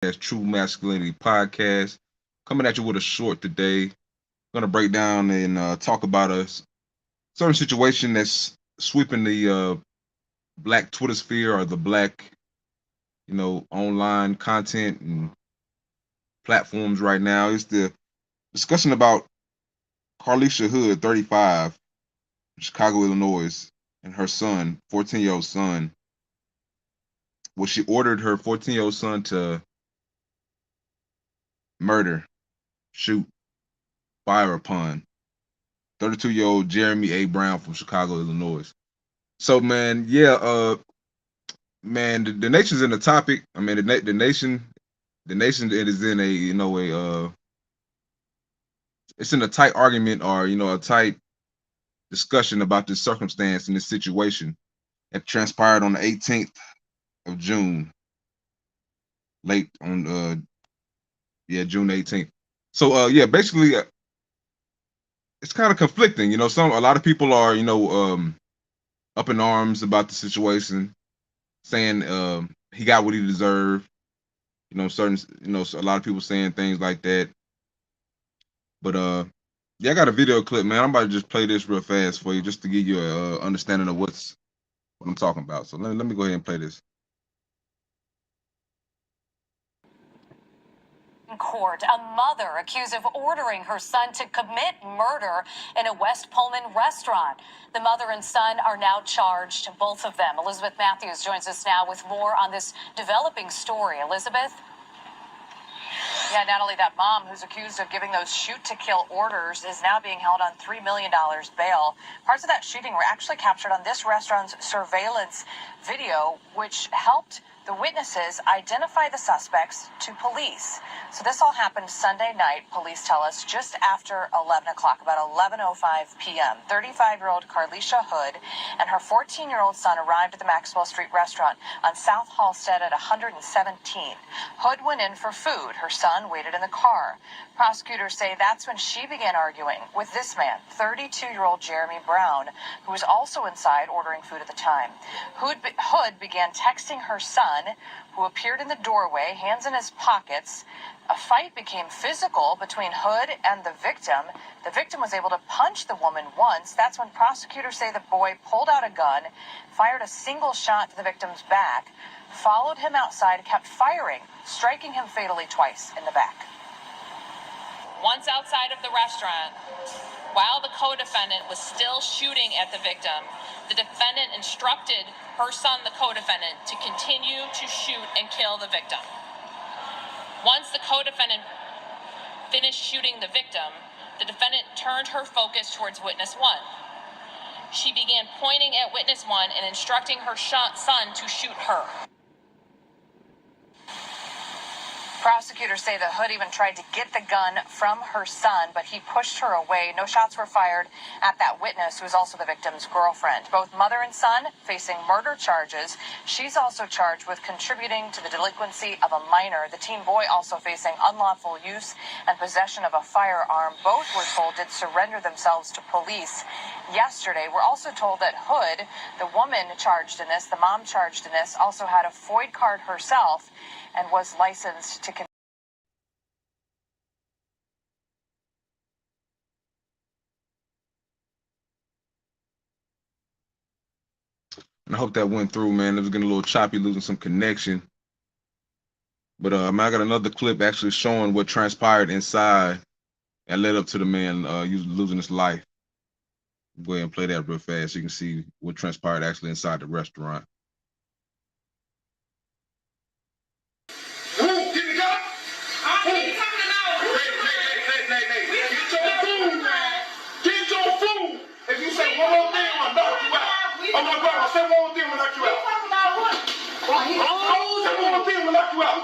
That's True Masculinity Podcast. Coming at you with a short today. Going to break down and talk about a certain situation that's sweeping the black Twitter sphere or the black, online content and platforms right now. It's the discussion about Carlishia Hood, 35, Chicago, Illinois, and her son, 14-year-old son. Well, she ordered her 14-year-old son to murder, shoot, fire upon 32-year-old Jeremy A. Brown from Chicago, Illinois. So, man, yeah, man, the nation's in the topic. I mean, the nation, it is in a, it's in a tight argument or a tight discussion about this circumstance and this situation that transpired on the 18th of June, late on, June 18th. So, yeah, basically, it's kind of conflicting. A lot of people are, up in arms about the situation, saying he got what he deserved. A lot of people saying things like that. But yeah, I got a video clip, man. I'm about to just play this real fast for you, just to give you a understanding of what I'm talking about. So let me go ahead and play this. In court, a mother accused of ordering her son to commit murder in a West Pullman restaurant. The mother and son are now charged, both of them. Elizabeth Matthews joins us now with more on this developing story. Elizabeth? Yeah, not only that, mom, who's accused of giving those shoot-to-kill orders, is now being held on $3 million bail. Parts of that shooting were actually captured on this restaurant's surveillance video, which helped the witnesses identify the suspects to police. So this all happened Sunday night, police tell us, just after 11 o'clock, about 11:05 p.m. 35-year-old Carlishia Hood and her 14-year-old son arrived at the Maxwell Street restaurant on South Halsted at 117. Hood went in for food. Her son waited in the car. Prosecutors say that's when she began arguing with this man, 32-year-old Jeremy Brown, who was also inside ordering food at the time. Hood began texting her son, who appeared in the doorway, hands in his pockets. A fight became physical between Hood and the victim. The victim was able to punch the woman once. That's when prosecutors say the boy pulled out a gun, fired a single shot to the victim's back, followed him outside, and kept firing, striking him fatally twice in the back. Once outside of the restaurant, while the co-defendant was still shooting at the victim, the defendant instructed her son, the co-defendant, to continue to shoot and kill the victim. Once the co-defendant finished shooting the victim, the defendant turned her focus towards witness one. She began pointing at witness one and instructing her son to shoot her. Prosecutors say that Hood even tried to get the gun from her son, but he pushed her away. No shots were fired at that witness, who is also the victim's girlfriend. Both mother and son facing murder charges. She's also charged with contributing to the delinquency of a minor. The teen boy also facing unlawful use and possession of a firearm. Both, we're told, did surrender themselves to police yesterday. We're also told that Hood, the woman charged in this, the mom charged in this, also had a FOID card herself and was licensed to. And I hope that went through, man. It was getting a little choppy, losing some connection. But man, I got another clip actually showing what transpired inside and led up to the man losing his life. Go ahead and play that real fast so you can see what transpired actually inside the restaurant. If you say one more thing, I'm gonna knock you out. Oh my God, say one more thing, I'm gonna knock you out. Say one more thing, I'm gonna knock you out.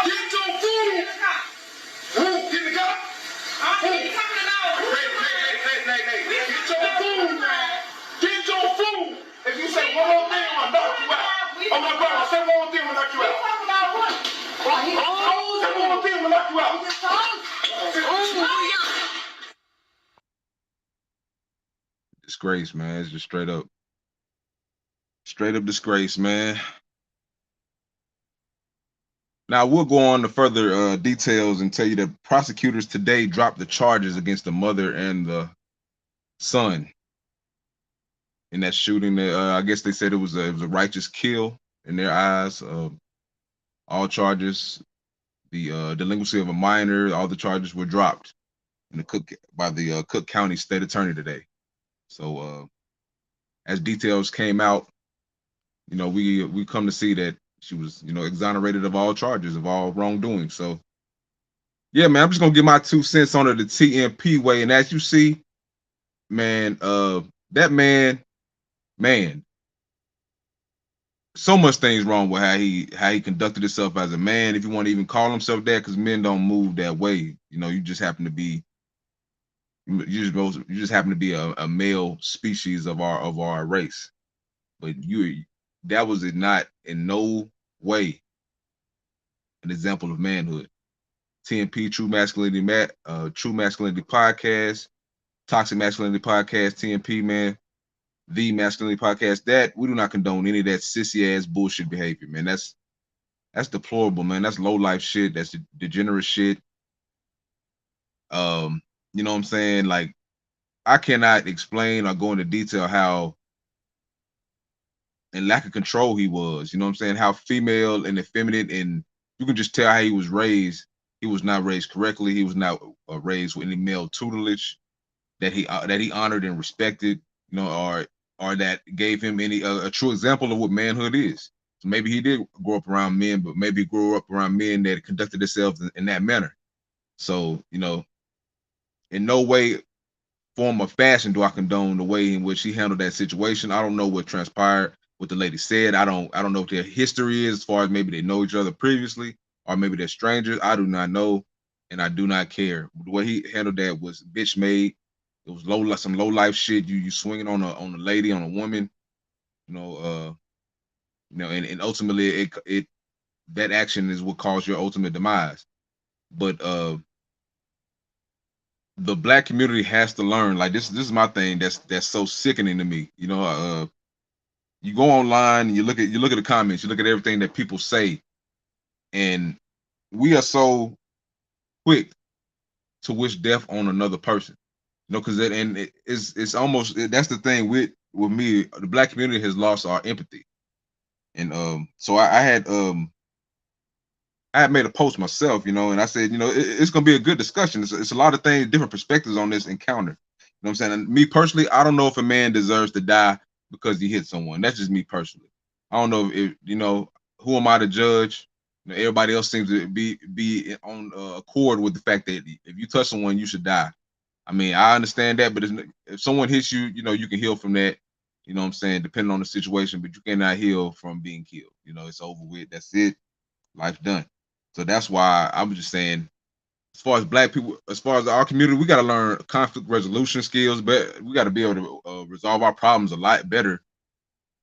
Get your food. Get the gun. Hey. Get your food. Get your food. If you say one more thing, I'm gonna knock you out. Oh my God, say one more thing, I'm gonna knock you out. Say one more thing, I'm gonna knock you out. Disgrace, man. It's just straight up disgrace, man. Now we'll go on to further details and tell you that prosecutors today dropped the charges against the mother and the son in that shooting. I guess they said it was a righteous kill in their eyes. All charges, the delinquency of a minor, all the charges were dropped in the Cook County State Attorney today. So as details came out, we come to see that she was exonerated of all charges of all wrongdoing. So yeah, man, I'm just gonna give my 2 cents on it the TMP way. And as you see, man, that man, so much things wrong with how he conducted himself as a man, if you want to even call himself that, because men don't move that way. You just happen to be you just happen to be a male species of our race. But that was not in no way an example of manhood. TMP True Masculinity Podcast, Toxic Masculinity Podcast, TMP, man, the Masculinity Podcast. That we do not condone any of that sissy ass bullshit behavior, man. That's deplorable, man. That's low life shit. That's degenerate shit. You know what I'm saying? Like, I cannot explain or go into detail how and lack of control he was. You know what I'm saying? How female and effeminate, and you can just tell how he was raised. He was not raised correctly. He was not raised with any male tutelage that he honored and respected. Or that gave him any a true example of what manhood is. So maybe he did grow up around men, but maybe he grew up around men that conducted themselves in that manner. So in no way, form, or fashion do I condone the way in which he handled that situation. I don't know what transpired, what the lady said. I don't know what their history is, as far as maybe they know each other previously, or maybe they're strangers. I do not know, and I do not care. The way he handled that was bitch made. It was some low life shit. You swinging on a lady, on a woman, and ultimately it that action is what caused your ultimate demise. But the black community has to learn. Like, this is my thing that's so sickening to me. You go online and you look at the comments, you look at everything that people say, and we are so quick to wish death on another person. Because it's almost, that's the thing with me. The black community has lost our empathy, and so I had made a post myself, and I said, it's gonna be a good discussion. It's a lot of things, different perspectives on this encounter. You know what I'm saying? And me personally, I don't know if a man deserves to die because he hit someone. That's just me personally. I don't know if who am I to judge? Everybody else seems to be on accord with the fact that if you touch someone, you should die. I mean, I understand that, but if someone hits you, you can heal from that. You know what I'm saying? Depending on the situation, but you cannot heal from being killed. It's over with. That's it. Life done. So that's why I'm just saying, as far as black people, as far as our community, we got to learn conflict resolution skills, but we got to be able to resolve our problems a lot better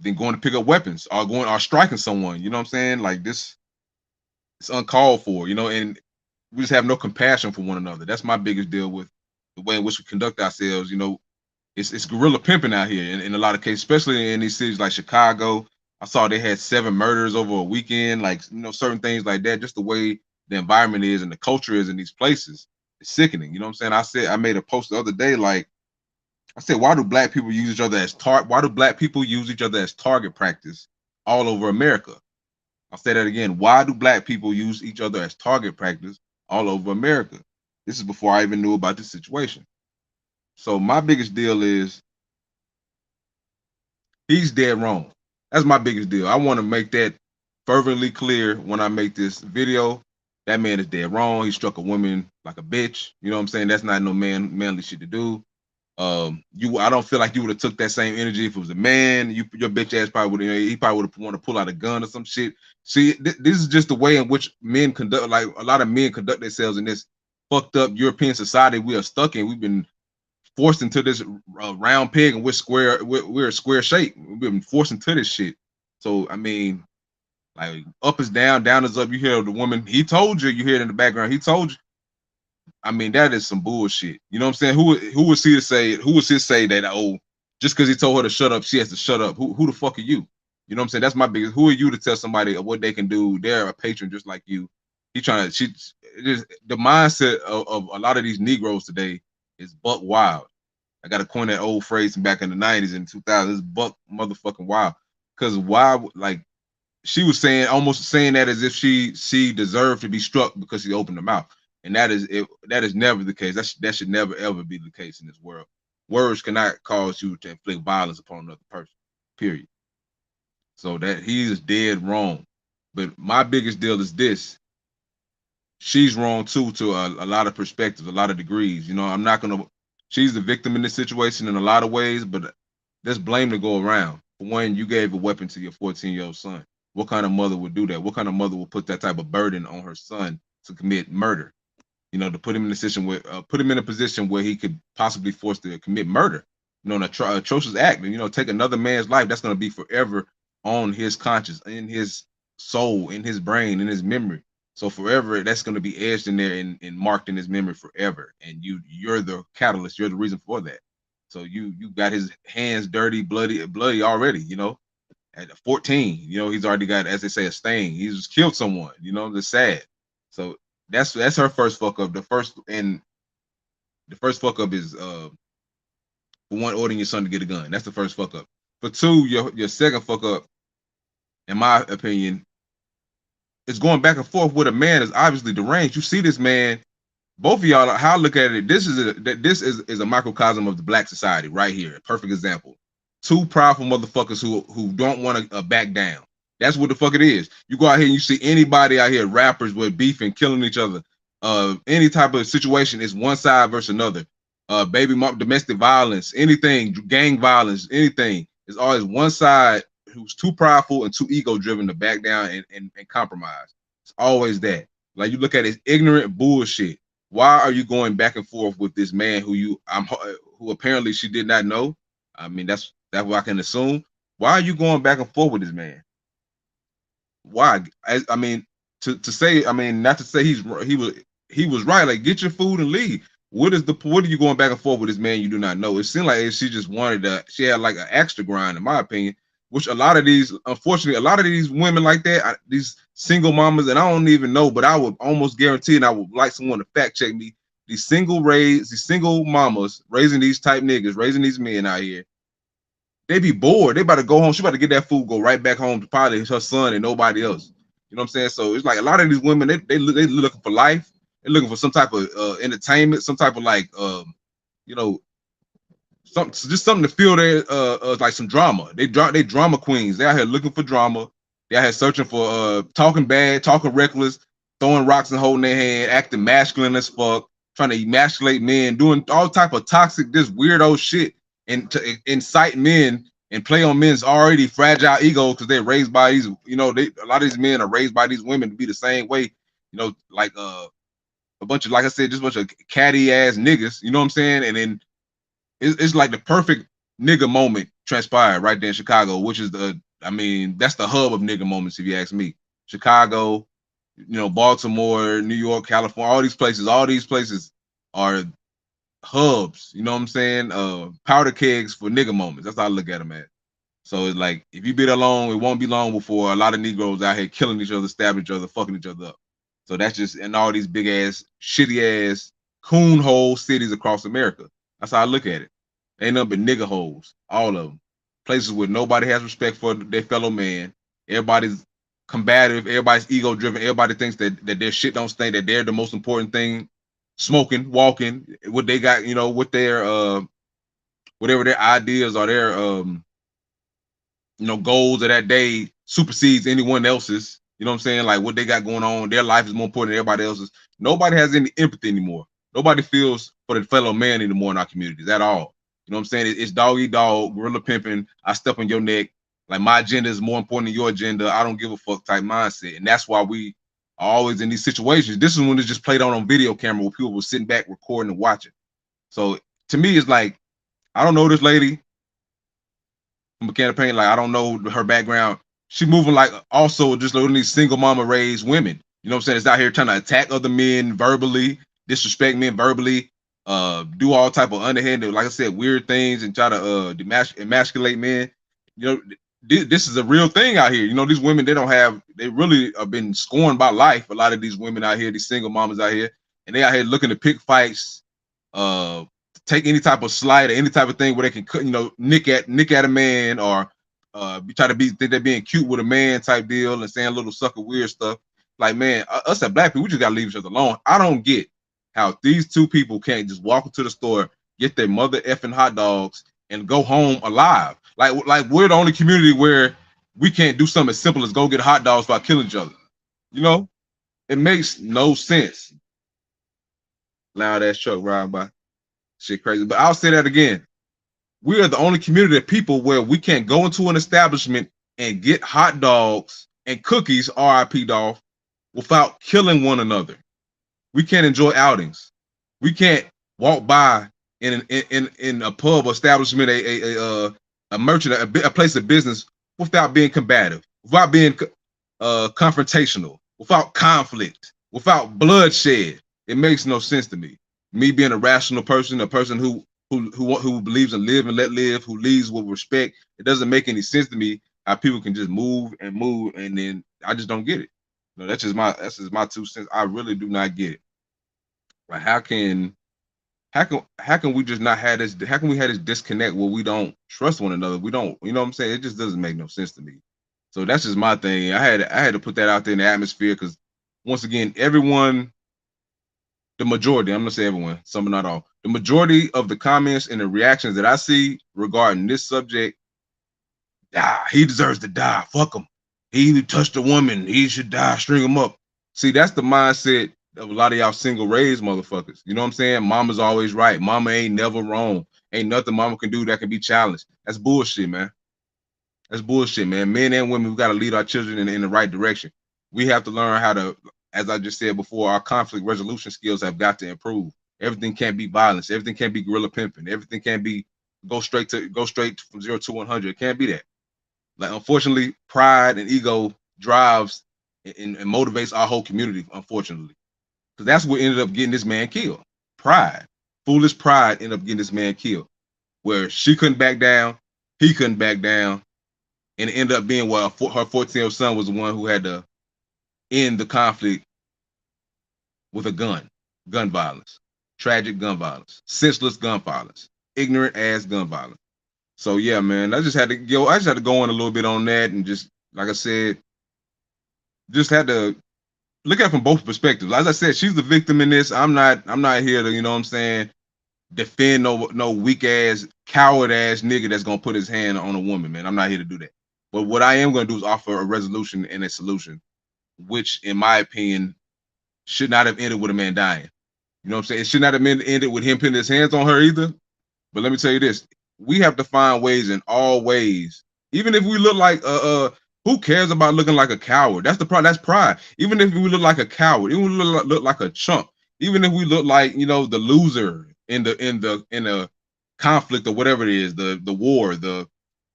than going to pick up weapons or striking someone. You know what I'm saying? Like, this, it's uncalled for, and we just have no compassion for one another. That's my biggest deal with the way in which we conduct ourselves. It's guerrilla pimping out here in a lot of cases, especially in these cities like Chicago. I saw they had 7 murders over a weekend, like, certain things like that. Just the way the environment is and the culture is in these places, it's sickening. You know what I'm saying? I made a post the other day, like, I said, why do black people use each other as why do black people use each other as target practice all over America? I'll say that again. Why do black people use each other as target practice all over America? This is before I even knew about this situation. So my biggest deal is, he's dead wrong. That's my biggest deal. I want to make that fervently clear when I make this video. That man is dead wrong. He struck a woman like a bitch. You know what I'm saying? That's not no manly shit to do. I don't feel like you would have took that same energy if it was a man. Your bitch ass probably would. He probably would have wanted to pull out a gun or some shit. See, this is just the way in which men conduct. Like, a lot of men conduct themselves in this fucked up European society we are stuck in. We've been forced into this round peg, and we're a square shape. We've been forced into this shit. So I mean, like, up is down, down is up. You hear the woman, he told you. You hear it in the background, he told you. I mean, that is some bullshit. You know what I'm saying? Who was he to say? Who was he to say that, oh, just because he told her to shut up, she has to shut up? Who the fuck are you? You know what I'm saying? That's my biggest. Who are you to tell somebody what they can do? They're a patron just like you. He trying to. She just the mindset of a lot of these Negroes today is buck wild. I got to coin that old phrase from back in the 90s and 2000s. Buck motherfucking wild. Because why? Like she was saying, almost saying that as if she deserved to be struck because she opened her mouth, and that is it. That is never the case. That should never ever be the case in this world. Words cannot cause you to inflict violence upon another person. Period. So that he is dead wrong. But my biggest deal is this: she's wrong too, to a lot of perspectives, a lot of degrees. You know, I'm not gonna. She's the victim in this situation in a lot of ways, but there's blame to go around. For one, you gave a weapon to your 14-year-old son. What kind of mother would do that? What kind of mother would put that type of burden on her son to commit murder? You know, to put him in a position where he could possibly force to commit murder. You know, an atrocious act, and you know, take another man's life. That's going to be forever on his conscience, in his soul, in his brain, in his memory. So forever, that's going to be etched in there and marked in his memory forever. And you're the catalyst. You're the reason for that. So you got his hands dirty, bloody already. You know, at 14, you know, he's already got, as they say, a stain. He's just killed someone. You know, that's sad. So that's her first fuck up. The first fuck up is for one, ordering your son to get a gun. That's the first fuck up. For two, your second fuck up, in my opinion, is going back and forth with a man that's obviously deranged. You see this man, both of y'all, how I look at it, this is a microcosm of the black society right here. A perfect example. Two powerful motherfuckers who don't want to back down. That's what the fuck it is. You go out here and you see anybody out here, rappers with beef and killing each other. Any type of situation is one side versus another. Baby mom, domestic violence, anything, gang violence, anything. It's always one side who's too prideful and too ego driven to back down and compromise. It's always that. Like you look at it, ignorant bullshit. Why are you going back and forth with this man who apparently she did not know? I mean, that's what I can assume. Why are you going back and forth with this man? Why? I mean, to say, I mean, not to say he was right. Like, get your food and leave. What are you going back and forth with this man you do not know? It seemed like she just wanted she had like an extra grind, in my opinion. Which unfortunately, a lot of these women like that, these single mamas, and I don't even know, but I would almost guarantee, and I would like someone to fact check me, these single mamas raising these type niggas, raising these men out here, they be bored. They about to go home. She about to get that food, go right back home to probably her son and nobody else. You know what I'm saying? So it's like a lot of these women, they looking for life. They're looking for some type of entertainment, some type of like, you know, something to feel their like some drama. They drama queens. They out here looking for drama. They out here searching for talking bad, talking reckless, throwing rocks and holding their hand, acting masculine as fuck, trying to emasculate men, doing all type of toxic, this weirdo shit, and to incite men and play on men's already fragile ego because they're raised by these, you know, a lot of these men are raised by these women to be the same way, you know, like a bunch of, like I said, just a bunch of catty ass niggas, you know what I'm saying? And then it's like the perfect nigga moment transpired right there in Chicago, which is I mean, that's the hub of nigga moments, if you ask me. Chicago, you know, Baltimore, New York, California, all these places are hubs, you know what I'm saying? Powder kegs for nigga moments. That's how I look at them at. So it's like, if you be there long, it won't be long before a lot of Negroes out here killing each other, stabbing each other, fucking each other up. So that's just in all these big ass, shitty ass, coon hole cities across America. That's how I look at it. Ain't nothing but nigga holes, all of them. Places where nobody has respect for their fellow man. Everybody's combative. Everybody's ego driven. Everybody thinks that their shit don't stink. That they're the most important thing. Smoking, walking, what they got, you know, what their whatever their ideas or their you know, goals of that day supersedes anyone else's. You know what I'm saying? Like what they got going on, their life is more important than everybody else's. Nobody has any empathy anymore. Nobody feels for the fellow man anymore in our communities at all. You know what I'm saying? It's dog eat dog, gorilla pimping. I step on your neck. Like my agenda is more important than your agenda. I don't give a fuck type mindset. And that's why we are always in these situations. This is when it's just played on video camera where people were sitting back recording and watching. So to me, it's like, I don't know this lady from a can of paint. Like, I don't know her background. She moving like also just like these single mama raised women. You know what I'm saying? It's out here trying to attack other men verbally, disrespect men verbally, do all type of underhanded, like I said, weird things and try to emasculate men. You know, this is a real thing out here. You know, these women, they really have been scorned by life. A lot of these women out here, these single mamas out here, and they out here looking to pick fights, uh, take any type of slight or any type of thing where they can, nick at a man, or try to think they're being cute with a man type deal and saying a little sucker weird stuff. Like, man, us as black people, we just gotta leave each other alone. I don't get how these two people can't just walk into the store, get their mother effing hot dogs, and go home alive. Like we're the only community where we can't do something as simple as go get hot dogs without killing each other. You know, it makes no sense. Loud ass truck riding by, shit crazy. But I'll say that again. We are the only community of people where we can't go into an establishment and get hot dogs and cookies, RIP Dolph, without killing one another. We can't enjoy outings. We can't walk by in a pub establishment, a merchant, a place of business without being combative, without being confrontational, without conflict, without bloodshed. It makes no sense to me. Me being a rational person, a person who believes in live and let live, who leads with respect, it doesn't make any sense to me how people can just move, and then I just don't get it. No, that's just my 2 cents. I really do not get it. Like, how can we just not have this? How can we have this disconnect where we don't trust one another? We don't, you know what I'm saying? It just doesn't make no sense to me. So that's just my thing. I had to put that out there in the atmosphere because, once again, everyone, the majority, I'm gonna say everyone, some but not all, the majority of the comments and the reactions that I see regarding this subject, he deserves to die. Fuck him. He touched a woman. He should die. String him up. See, that's the mindset of a lot of y'all single raised motherfuckers. You know what I'm saying? Mama's always right. Mama ain't never wrong. Ain't nothing mama can do that can be challenged. That's bullshit, man. That's bullshit, man. Men and women, we got to lead our children in the right direction. We have to learn how to, as I just said before, our conflict resolution skills have got to improve. Everything can't be violence. Everything can't be guerrilla pimping. Everything can't be go straight from 0 to 100. It can't be that. Like, unfortunately, pride and ego drives and motivates our whole community, unfortunately. Because that's what ended up getting this man killed. Pride. Foolish pride ended up getting this man killed. Where she couldn't back down, he couldn't back down, and it ended up being her 14-year-old son was the one who had to end the conflict with a gun violence, tragic gun violence, senseless gun violence, ignorant ass gun violence. So yeah, man, I just had to go in a little bit on that, and just, like I said, just had to look at it from both perspectives. As I said, she's the victim in this. I'm not here to, you know what I'm saying, defend no weak ass, coward ass nigga that's gonna put his hand on a woman, man. I'm not here to do that. But what I am gonna do is offer a resolution and a solution, which, in my opinion, should not have ended with a man dying. You know what I'm saying? It should not have ended with him putting his hands on her either. But let me tell you this: we have to find ways, in all ways, even if we look like who cares about looking like a coward? That's the problem. That's pride. Even if we look like a coward, even if we look like a chump, even if we look like, you know, the loser in the conflict or whatever it is, the war, the,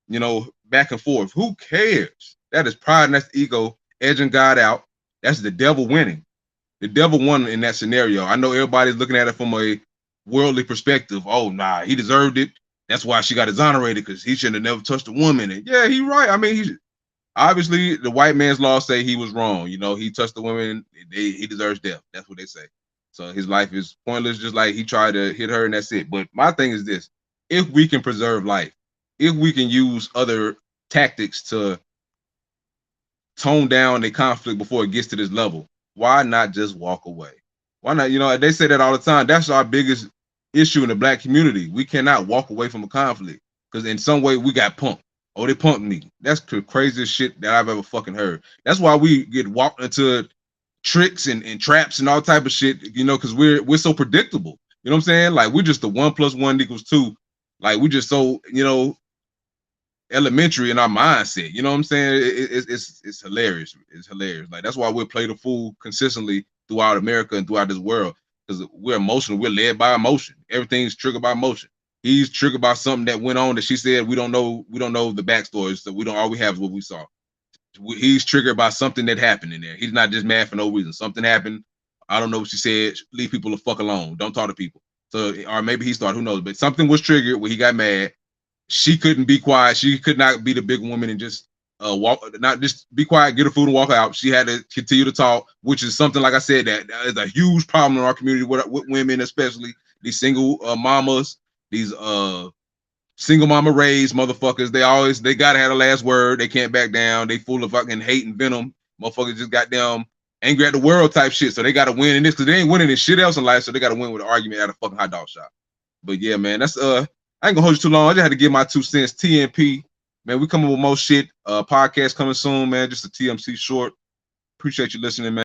you know, back and forth. Who cares? That is pride and that's ego edging God out. That's the devil winning. The devil won in that scenario. I know everybody's looking at it from a worldly perspective. Oh, nah, he deserved it. That's why she got exonerated, because he shouldn't have never touched a woman. And yeah, he right. I mean, obviously the white man's law say he was wrong. You know, he touched the women. He deserves death. That's what they say. So his life is pointless, just like he tried to hit her, and that's it. But my thing is this: if we can preserve life, if we can use other tactics to tone down the conflict before it gets to this level, why not just walk away? Why not? You know, they say that all the time. That's our biggest issue in the black community. We cannot walk away from a conflict because in some way we got punked. Oh, they punked me. That's the craziest shit that I've ever fucking heard. That's why we get walked into tricks and traps and all type of shit, you know, because we're so predictable. You know what I'm saying? Like, we're just the 1 + 1 = 2. Like, we just so, you know, elementary in our mindset. You know what I'm saying? It's hilarious. It's hilarious. Like, that's why we'll play the fool consistently throughout America and throughout this world, because we're emotional. We're led by emotion. Everything's triggered by emotion. He's triggered by something that went on that she said we don't know the backstory, so we don't. All we have is what we saw. He's triggered by something that happened in there. He's not just mad for no reason. Something happened. I don't know what she said. Leave people the fuck alone. Don't talk to people. So, or maybe he started. Who knows? But something was triggered where he got mad, she couldn't be quiet. She could not be the big woman and just walk, not just be quiet, get her food and walk out. She had to continue to talk, which is something, like I said, that is a huge problem in our community with women, especially these single mamas, these single mama raised motherfuckers. They gotta have the last word. They can't back down. They full of fucking hate and venom. Motherfuckers just got them angry at the world type shit. So they gotta win in this because they ain't winning in shit else in life. So they gotta win with an argument at a fucking hot dog shop. But yeah, man, that's I ain't gonna hold you too long. I just had to give my 2 cents. TNP, man, we coming with more shit. Podcast coming soon, man. Just a TMC short. Appreciate you listening, man.